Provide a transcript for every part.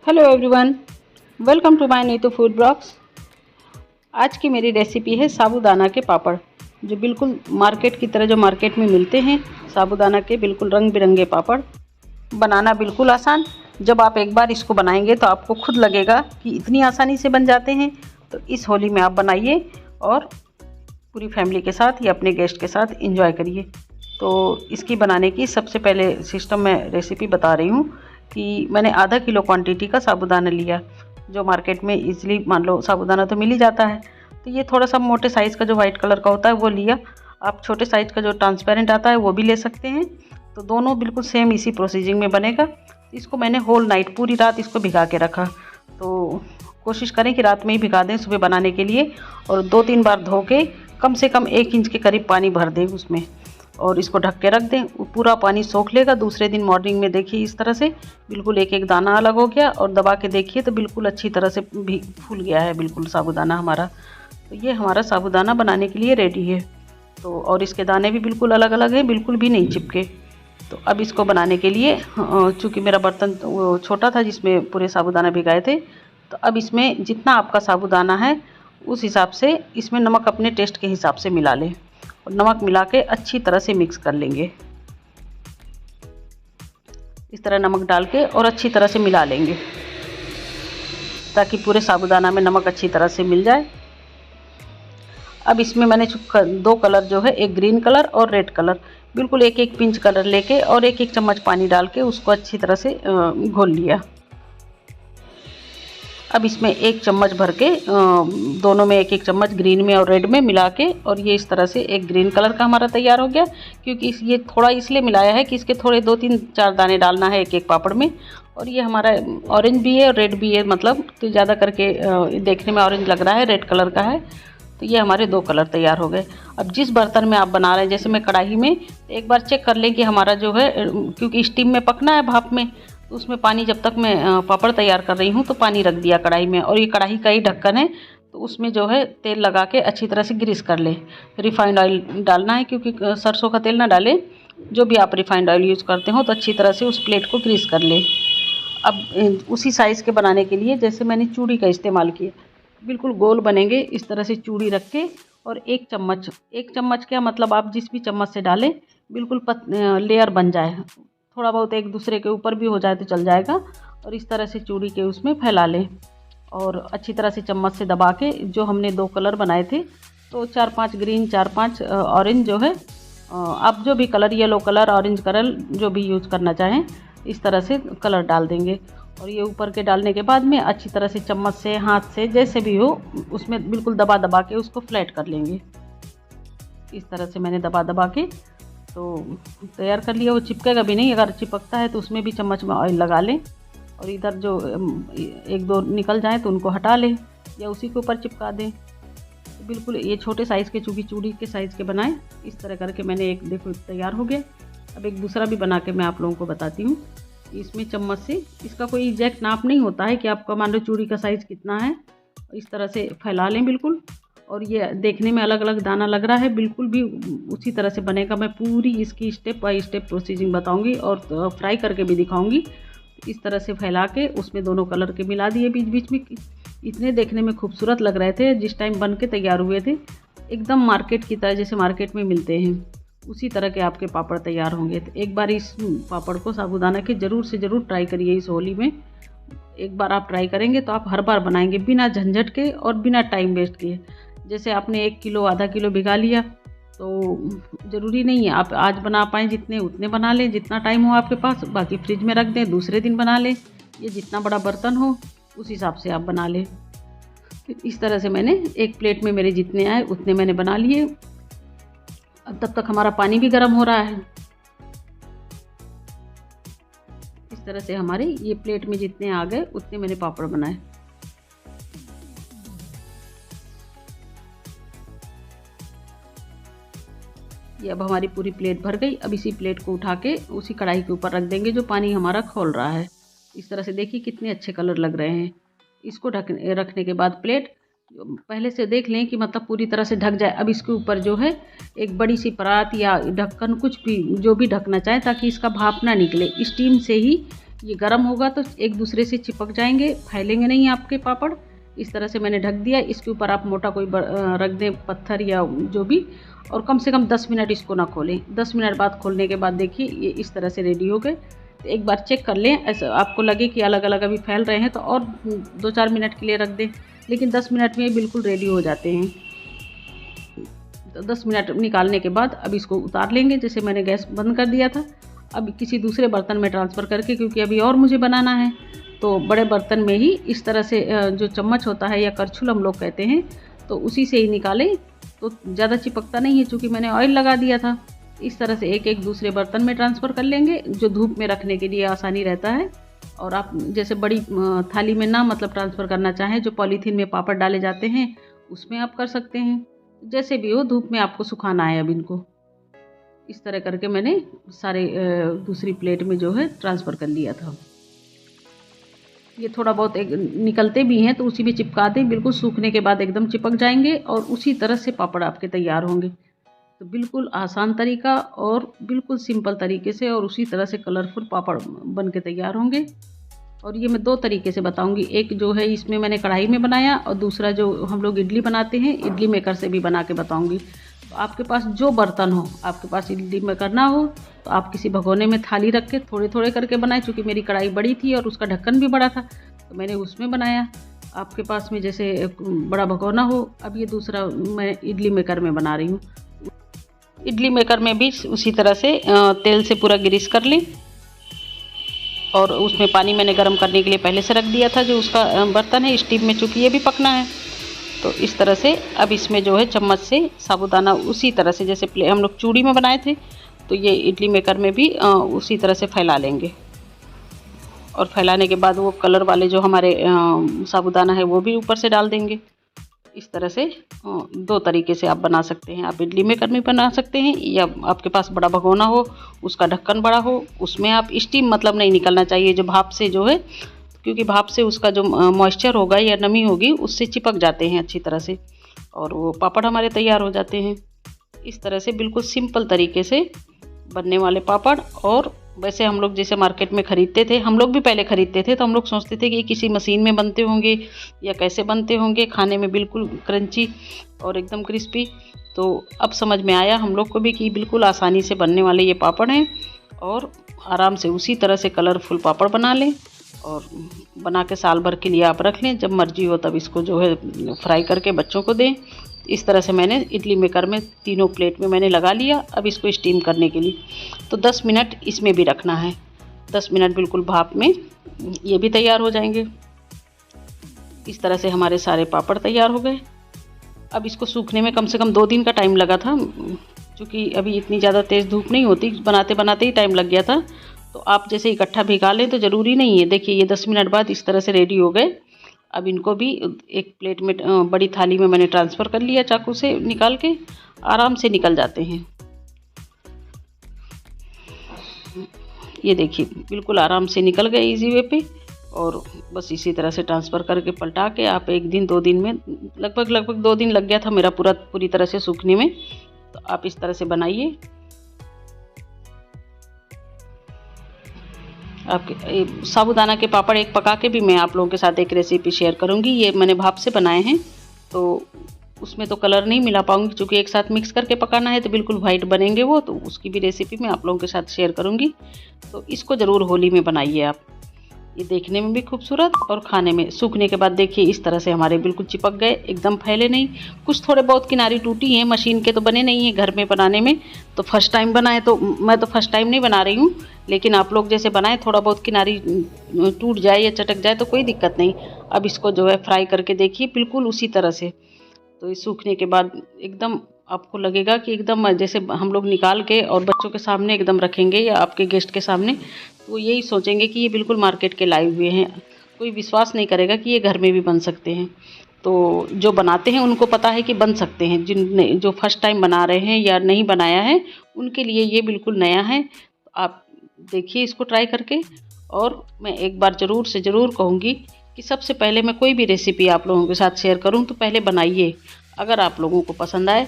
Hello everyone, welcome to my Neetu food blogs. आज की मेरी रेसिपी है साबूदाना के पापड़, जो बिल्कुल मार्केट की तरह जो मार्केट में मिलते हैं। साबूदाना के बिल्कुल रंग बिरंगे पापड़ बनाना बिल्कुल आसान। जब आप एक बार इसको बनाएंगे तो आपको खुद लगेगा कि इतनी आसानी से बन जाते हैं। तो इस होली में आप बनाइए और पूरी फैमिली के साथ या अपने गेस्ट के साथ इंजॉय करिए। तो इसकी बनाने की सबसे पहले सिस्टम में रेसिपी बता रही हूँ कि मैंने आधा किलो क्वांटिटी का साबूदाना लिया, जो मार्केट में इजीली मान लो साबूदाना तो मिल ही जाता है। तो ये थोड़ा सा मोटे साइज़ का जो वाइट कलर का होता है वो लिया। आप छोटे साइज़ का जो ट्रांसपेरेंट आता है वो भी ले सकते हैं। तो दोनों बिल्कुल सेम इसी प्रोसीजिंग में बनेगा। इसको मैंने होल नाइट पूरी रात इसको भिगा के रखा। तो कोशिश करें कि रात में ही भिगा दें सुबह बनाने के लिए, और 2-3 बार धो के कम से कम 1 इंच के करीब पानी भर दें उसमें, और इसको ढक के रख दें। पूरा पानी सोख लेगा। दूसरे दिन मॉर्निंग में देखिए इस तरह से बिल्कुल एक एक दाना अलग हो गया, और दबा के देखिए तो बिल्कुल अच्छी तरह से भी फूल गया है बिल्कुल साबूदाना हमारा। तो ये हमारा साबूदाना बनाने के लिए रेडी है। तो और इसके दाने भी बिल्कुल अलग अलग हैं, बिल्कुल भी नहीं चिपके। तो अब इसको बनाने के लिए चूँकि मेरा बर्तन वो छोटा था जिसमें पूरे साबूदाना भिगाए थे, तो अब इसमें जितना आपका साबूदाना है उस हिसाब से इसमें नमक अपने टेस्ट के हिसाब से मिला लें, और नमक मिला के अच्छी तरह से मिक्स कर लेंगे। इस तरह नमक डाल के और अच्छी तरह से मिला लेंगे ताकि पूरे साबूदाना में नमक अच्छी तरह से मिल जाए। अब इसमें मैंने 2 कलर जो है, एक ग्रीन कलर और रेड कलर, बिल्कुल एक एक पिंच कलर लेके और एक एक चम्मच पानी डाल के उसको अच्छी तरह से घोल लिया। अब इसमें 1 चम्मच भर के दोनों में 1-1 चम्मच ग्रीन में और रेड में मिला के, और ये इस तरह से एक ग्रीन कलर का हमारा तैयार हो गया। क्योंकि ये थोड़ा इसलिए मिलाया है कि इसके थोड़े 2-3-4 दाने डालना है एक एक पापड़ में। और ये हमारा ऑरेंज भी है और रेड भी है, मतलब तो ज़्यादा करके देखने में ऑरेंज लग रहा है, रेड कलर का है। तो ये हमारे 2 कलर तैयार हो गए। अब जिस बर्तन में आप बना रहे हैं, जैसे मैं कढ़ाई में, एक बार चेक कर लें कि हमारा जो है, क्योंकि स्टीम में पकना है भाप में, तो उसमें पानी, जब तक मैं पापड़ तैयार कर रही हूँ तो पानी रख दिया कढ़ाई में। और ये कढ़ाई का ही ढक्कन है, तो उसमें जो है तेल लगा के अच्छी तरह से ग्रीस कर ले। रिफाइंड ऑयल डालना है, क्योंकि सरसों का तेल ना डालें, जो भी आप रिफाइंड ऑयल यूज़ करते हो, तो अच्छी तरह से उस प्लेट को ग्रीस कर ले। अब उसी साइज़ के बनाने के लिए जैसे मैंने चूड़ी का इस्तेमाल किया, बिल्कुल गोल बनेंगे। इस तरह से चूड़ी रख के, और 1 चम्मच क्या मतलब आप जिस भी चम्मच से डालें, बिल्कुल लेयर बन जाए, थोड़ा बहुत एक दूसरे के ऊपर भी हो जाए तो चल जाएगा। और इस तरह से चूड़ी के उसमें फैला लें, और अच्छी तरह से चम्मच से दबा के, जो हमने 2 कलर बनाए थे, तो 4-5 ग्रीन, 4-5 ऑरेंज जो है, आप जो भी colour, yellow colour, orange colour जो भी यूज़ करना चाहें, इस तरह से कलर डाल देंगे। और ये ऊपर के डालने के बाद में अच्छी तरह से चम्मच से, हाथ से, जैसे भी हो, उसमें बिल्कुल दबा दबा के उसको फ्लैट कर लेंगे। इस तरह से मैंने दबा दबा के तो तैयार कर लिया। वो चिपकेगा भी नहीं, अगर चिपकता है तो उसमें भी चम्मच में ऑयल लगा लें, और इधर जो 1-2 निकल जाए तो उनको हटा लें या उसी के ऊपर चिपका दें। तो बिल्कुल ये छोटे साइज़ के, चूँकि चूड़ी के साइज़ के बनाएं। इस तरह करके मैंने एक, देखो, तैयार हो गया। अब एक दूसरा भी बना के मैं आप लोगों को बताती हूँ। इसमें चम्मच से, इसका कोई एग्जैक्ट नाप नहीं होता है कि आपका मान लो चूड़ी का साइज़ कितना है। इस तरह से फैला लें बिल्कुल, और ये देखने में अलग अलग दाना लग रहा है, बिल्कुल भी उसी तरह से बनेगा। मैं पूरी इसकी स्टेप बाय स्टेप प्रोसीजिंग बताऊंगी और फ्राई करके भी दिखाऊंगी। इस तरह से फैला के उसमें दोनों कलर के मिला दिए बीच बीच में। इतने देखने में खूबसूरत लग रहे थे जिस टाइम बन के तैयार हुए थे, एकदम मार्केट की तरह, जैसे मार्केट में मिलते हैं उसी तरह के आपके पापड़ तैयार होंगे। तो एक बार इस पापड़ को साबूदाना के ज़रूर से ज़रूर ट्राई करिए इस होली में। एक बार आप ट्राई करेंगे तो आप हर बार बनाएंगे बिना झंझट के और बिना टाइम वेस्ट किए। जैसे आपने 1 किलो, आधा किलो भिगा लिया, तो ज़रूरी नहीं है आप आज बना पाएँ, जितने उतने बना लें, जितना टाइम हो आपके पास, बाकी फ्रिज में रख दें, दूसरे दिन बना लें। ये जितना बड़ा बर्तन हो उस हिसाब से आप बना लें। इस तरह से मैंने एक प्लेट में मेरे जितने आए उतने मैंने बना लिए। अब तब तक हमारा पानी भी गर्म हो रहा है। इस तरह से हमारे ये प्लेट में जितने आ गए उतने मैंने पापड़ बनाए। ये अब हमारी पूरी प्लेट भर गई। अब इसी प्लेट को उठा के उसी कढ़ाई के ऊपर रख देंगे जो पानी हमारा खौल रहा है। इस तरह से देखिए कितने अच्छे कलर लग रहे हैं। इसको रखने के बाद प्लेट पहले से देख लें कि मतलब पूरी तरह से ढक जाए। अब इसके ऊपर जो है एक बड़ी सी परात या ढक्कन, कुछ भी जो भी ढकना चाहे, ताकि इसका भाप ना निकले, स्टीम से ही ये गर्म होगा तो एक दूसरे से चिपक जाएंगे, फैलेंगे नहीं आपके पापड़। इस तरह से मैंने ढक दिया। इसके ऊपर आप मोटा कोई रख दें, पत्थर या जो भी, और कम से कम 10 मिनट इसको ना खोलें। 10 मिनट बाद खोलने के बाद देखिए ये इस तरह से रेडी हो गए। तो एक बार चेक कर लें, ऐसा आपको लगे कि अलग अलग अभी फैल रहे हैं तो और 2-4 मिनट के लिए रख दें, लेकिन 10 मिनट में बिल्कुल रेडी हो जाते हैं। तो 10 मिनट निकालने के बाद अब इसको उतार लेंगे। जैसे मैंने गैस बंद कर दिया था, अब किसी दूसरे बर्तन में ट्रांसफ़र करके, क्योंकि अभी और मुझे बनाना है, तो बड़े बर्तन में ही इस तरह से जो चम्मच होता है या करछुल हम लोग कहते हैं, तो उसी से ही निकालें तो ज़्यादा चिपकता नहीं है, चूँकि मैंने ऑयल लगा दिया था। इस तरह से एक एक दूसरे बर्तन में ट्रांसफ़र कर लेंगे, जो धूप में रखने के लिए आसानी रहता है। और आप जैसे बड़ी थाली में ना मतलब ट्रांसफ़र करना चाहें, जो पॉलीथीन में पापड़ डाले जाते हैं उसमें आप कर सकते हैं। जैसे भी हो, धूप में आपको सुखाना है। अब इनको इस तरह करके मैंने सारे दूसरी प्लेट में जो है ट्रांसफ़र कर लिया था। ये थोड़ा बहुत एक निकलते भी हैं तो उसी में चिपका दें, बिल्कुल सूखने के बाद एकदम चिपक जाएंगे और उसी तरह से पापड़ आपके तैयार होंगे। तो बिल्कुल आसान तरीका और बिल्कुल सिंपल तरीके से और उसी तरह से कलरफुल पापड़ बन के तैयार होंगे। और ये मैं 2 तरीके से बताऊंगी, एक जो है इसमें मैंने कढ़ाई में बनाया, और दूसरा जो हम लोग इडली बनाते हैं, इडली मेकर से भी बना के बताऊंगी। तो आपके पास जो बर्तन हो, आपके पास इडली मेकर ना हो तो आप किसी भगोने में थाली रख के थोड़े थोड़े करके बनाएं। चूँकि मेरी कढ़ाई बड़ी थी और उसका ढक्कन भी बड़ा था तो मैंने उसमें बनाया। आपके पास में जैसे बड़ा भगोना हो। अब ये दूसरा मैं इडली मेकर में बना रही हूँ। इडली मेकर में भी उसी तरह से तेल से पूरा ग्रीस कर लें, और उसमें पानी मैंने गर्म करने के लिए पहले से रख दिया था, जो उसका बर्तन है स्टीम में, चूँकि ये भी पकना है। तो इस तरह से अब इसमें जो है चम्मच से साबूदाना उसी तरह से जैसे हम लोग चूड़ी में बनाए थे, तो ये इडली मेकर में भी उसी तरह से फैला लेंगे। और फैलाने के बाद वो कलर वाले जो हमारे साबूदाना है वो भी ऊपर से डाल देंगे। इस तरह से 2 तरीके से आप बना सकते हैं। आप इडली मेकर में बना सकते हैं, या आपके पास बड़ा भगोना हो, उसका ढक्कन बड़ा हो, उसमें आप स्टीम मतलब नहीं निकलना चाहिए, जो भाप से जो है, क्योंकि भाप से उसका जो मॉइस्चर होगा या नमी होगी उससे चिपक जाते हैं अच्छी तरह से, और वो पापड़ हमारे तैयार हो जाते हैं। इस तरह से बिल्कुल सिंपल तरीके से बनने वाले पापड़। और वैसे हम लोग जैसे मार्केट में ख़रीदते थे, हम लोग भी पहले ख़रीदते थे, तो हम लोग सोचते थे कि ये किसी मशीन में बनते होंगे या कैसे बनते होंगे, खाने में बिल्कुल क्रंची और एकदम क्रिस्पी। तो अब समझ में आया हम लोग को भी कि बिल्कुल आसानी से बनने वाले ये पापड़ हैं, और आराम से उसी तरह से कलरफुल पापड़ बना लें और बना के साल भर के लिए आप रख लें। जब मर्जी हो तब इसको जो है फ्राई करके बच्चों को दें। इस तरह से मैंने इडली मेकर में तीनों प्लेट में मैंने लगा लिया। अब इसको स्टीम करने के लिए तो 10 मिनट इसमें भी रखना है। 10 मिनट बिल्कुल भाप में ये भी तैयार हो जाएंगे। इस तरह से हमारे सारे पापड़ तैयार हो गए। अब इसको सूखने में कम से कम 2 दिन का टाइम लगा था, क्योंकि अभी इतनी ज़्यादा तेज़ धूप नहीं होती, बनाते बनाते ही टाइम लग गया था। तो आप जैसे इकट्ठा भिगा लें तो ज़रूरी नहीं है। देखिए ये 10 मिनट बाद इस तरह से रेडी हो गए। अब इनको भी एक प्लेट में बड़ी थाली में मैंने ट्रांसफ़र कर लिया, चाकू से निकाल के आराम से निकल जाते हैं। ये देखिए बिल्कुल आराम से निकल गए इजी वे पे। और बस इसी तरह से ट्रांसफ़र करके पलटा के आप 1 दिन 2 दिन में, लगभग 2 दिन लग गया था मेरा पूरी तरह से सूखने में। तो आप इस तरह से बनाइए। आपके साबूदाना के पापड़ एक पका के भी मैं आप लोगों के साथ एक रेसिपी शेयर करूंगी। ये मैंने भाप से बनाए हैं, तो उसमें तो कलर नहीं मिला पाऊंगी, क्योंकि एक साथ मिक्स करके पकाना है तो बिल्कुल वाइट बनेंगे वो। तो उसकी भी रेसिपी मैं आप लोगों के साथ शेयर करूंगी। तो इसको ज़रूर होली में बनाइए आप। ये देखने में भी खूबसूरत और खाने में। सूखने के बाद देखिए इस तरह से हमारे बिल्कुल चिपक गए, एकदम फैले नहीं। कुछ थोड़े बहुत किनारी टूटी हैं, मशीन के तो बने नहीं हैं, घर में बनाने में तो फर्स्ट टाइम बनाए। तो मैं तो फर्स्ट टाइम नहीं बना रही हूँ, लेकिन आप लोग जैसे बनाएं थोड़ा बहुत किनारी टूट जाए या चटक जाए तो कोई दिक्कत नहीं। अब इसको जो है फ्राई करके देखिए बिल्कुल उसी तरह से। तो ये सूखने के बाद एकदम आपको लगेगा कि एकदम जैसे हम लोग निकाल के और बच्चों के सामने एकदम रखेंगे या आपके गेस्ट के सामने, तो यही सोचेंगे कि ये बिल्कुल मार्केट के लाए हुए हैं। कोई विश्वास नहीं करेगा कि ये घर में भी बन सकते हैं। तो जो बनाते हैं उनको पता है कि बन सकते हैं, जो फर्स्ट टाइम बना रहे हैं या नहीं बनाया है उनके लिए ये बिल्कुल नया है। आप देखिए इसको ट्राई करके। और मैं एक बार ज़रूर से ज़रूर कहूँगी कि सबसे पहले मैं कोई भी रेसिपी आप लोगों के साथ शेयर करूँ तो पहले बनाइए। अगर आप लोगों को पसंद आए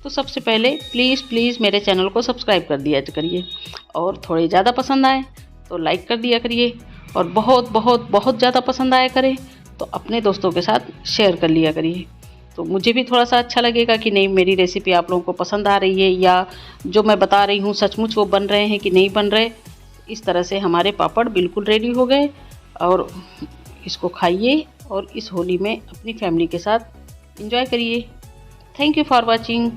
तो सबसे पहले प्लीज़ मेरे चैनल को सब्सक्राइब कर दिया करिए, और थोड़े ज़्यादा पसंद आए तो लाइक कर दिया करिए। और बहुत बहुत बहुत ज़्यादा पसंद आया करे तो अपने दोस्तों के साथ शेयर कर लिया करिए। तो मुझे भी थोड़ा सा अच्छा लगेगा कि नहीं, मेरी रेसिपी आप लोगों को पसंद आ रही है, या जो मैं बता रही हूँ सचमुच वो बन रहे हैं कि नहीं बन रहे। इस तरह से हमारे पापड़ बिल्कुल रेडी हो गए और इसको खाइए और इस होली में अपनी फैमिली के साथ एंजॉय करिए। Thank you for watching.